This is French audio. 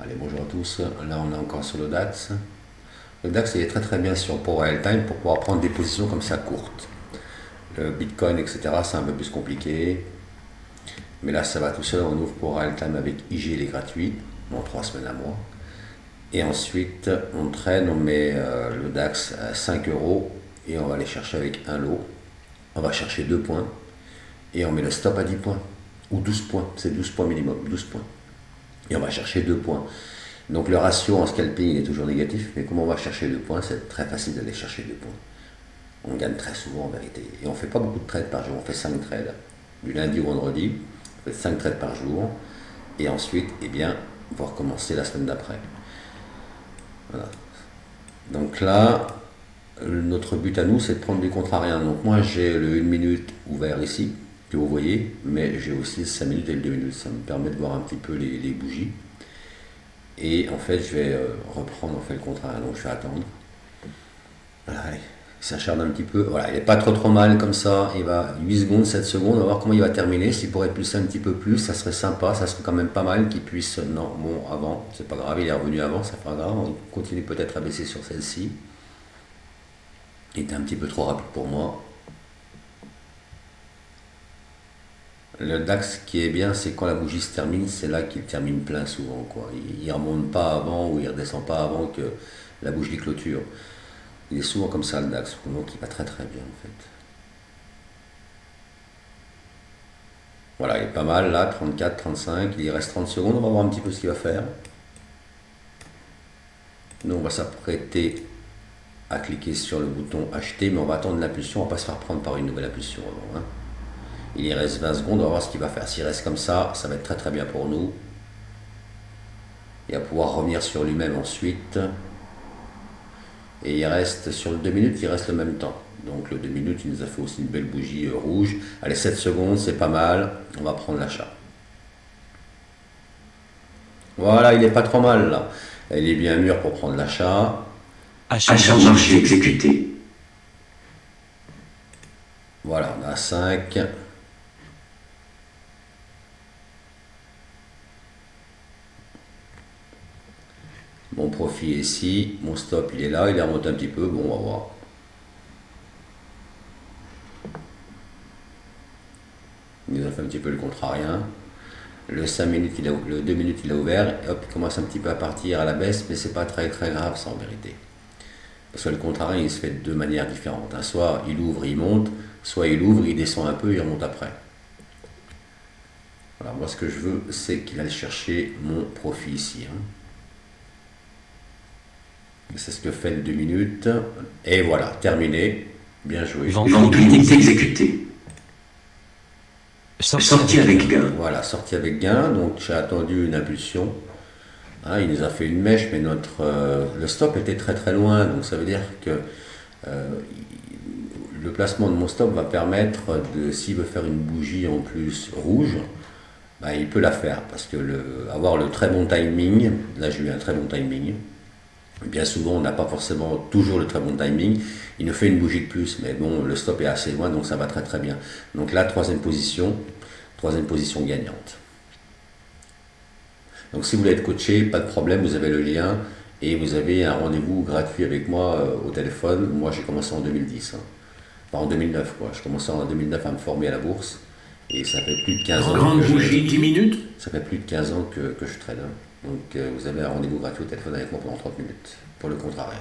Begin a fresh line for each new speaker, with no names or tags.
Allez, bonjour à tous. Là, on est encore sur le DAX. Le DAX, il est très très bien sur Power Time pour pouvoir prendre des positions comme ça courtes. Le Bitcoin, etc., c'est un peu plus compliqué. Mais là, ça va tout seul. On ouvre Power Time avec IG, il est gratuit. Bon, 3 semaines à mois. Et ensuite, on traîne, on met le DAX à 5 euros et on va aller chercher avec un lot. On va chercher 2 points et on met le stop à 10 points ou 12 points. C'est 12 points minimum, 12 points. Et on va chercher 2 points. Donc le ratio en scalping il est toujours négatif, mais comme on va chercher 2 points, c'est très facile d'aller chercher 2 points. On gagne très souvent en vérité. Et on ne fait pas beaucoup de trades par jour, on fait 5 trades. Du lundi au vendredi, on fait 5 trades par jour. Et ensuite, eh bien, on va recommencer la semaine d'après. Voilà. Donc là, notre but à nous, c'est de prendre du contrariens. Donc moi, j'ai le 1 minute ouvert ici, que vous voyez, mais j'ai aussi le 5 minutes et le 2 minutes. Ça me permet de voir un petit peu les bougies. Et en fait, je vais reprendre le contraire. Donc je vais attendre. Voilà, il s'acharne un petit peu. Voilà, il n'est pas trop mal comme ça. Il va 8 secondes, 7 secondes. On va voir comment il va terminer. S'il pourrait pousser un petit peu plus, ça serait sympa. Ça serait quand même pas mal qu'il puisse. Non, bon, avant, c'est pas grave. Il est revenu avant, c'est pas grave. On continue peut-être à baisser sur celle-ci. Il était un petit peu trop rapide pour moi. Le DAX qui est bien, c'est quand la bougie se termine, c'est là qu'il termine plein souvent, quoi. Il ne remonte pas avant ou il ne redescend pas avant que la bougie clôture. Il est souvent comme ça le DAX, donc il va très très bien en fait. Voilà, il est pas mal là, 34, 35, il reste 30 secondes, on va voir un petit peu ce qu'il va faire. Nous on va s'apprêter à cliquer sur le bouton acheter, mais on va attendre l'impulsion, on va pas se faire prendre par une nouvelle impulsion avant. Il y reste 20 secondes, on va voir ce qu'il va faire. S'il reste comme ça va être très très bien pour nous. Il va pouvoir revenir sur lui-même ensuite. Et il reste sur le 2 minutes, il reste le même temps. Donc le 2 minutes, il nous a fait aussi une belle bougie rouge. Allez, 7 secondes, c'est pas mal. On va prendre l'achat. Voilà, il est pas trop mal là. Il est bien mûr pour prendre l'achat.
Achat de marché exécuté.
Voilà, on a 5. Mon profit est ici, mon stop il est là, il remonte un petit peu, bon on va voir. Il nous a fait un petit peu le contrarien. Le 5 minutes, le 2 minutes il a ouvert, et hop, il commence un petit peu à partir à la baisse, mais c'est pas très très grave ça en vérité. Parce que le contrarien il se fait de deux manières différentes. Soit il ouvre, il monte, soit il ouvre, il descend un peu, il remonte après. Voilà, moi ce que je veux, c'est qu'il aille chercher mon profit ici. C'est ce que fait le 2 minutes. Et voilà, terminé. Bien joué.
Vendu exécuté. Sortie avec gain.
Voilà, sortie avec gain. Donc j'ai attendu une impulsion. Il nous a fait une mèche, mais le stop était très très loin. Donc ça veut dire que le placement de mon stop va permettre s'il veut faire une bougie en plus rouge, il peut la faire. Parce que avoir le très bon timing, là j'ai eu un très bon timing. Bien souvent, on n'a pas forcément toujours le très bon timing. Il nous fait une bougie de plus, mais bon, le stop est assez loin, donc ça va très très bien. Donc là, troisième position gagnante. Donc si vous voulez être coaché, pas de problème, vous avez le lien et vous avez un rendez-vous gratuit avec moi au téléphone. Moi, j'ai commencé en 2010, enfin en 2009, quoi. Je commençais en 2009 à me former à la bourse et ça fait plus de 15 ans.
Grande bougie, 10 minutes.
Ça fait plus de 15 ans que je trade. Donc vous avez un rendez-vous gratuit au téléphone avec moi pendant 30 minutes pour le contrariat.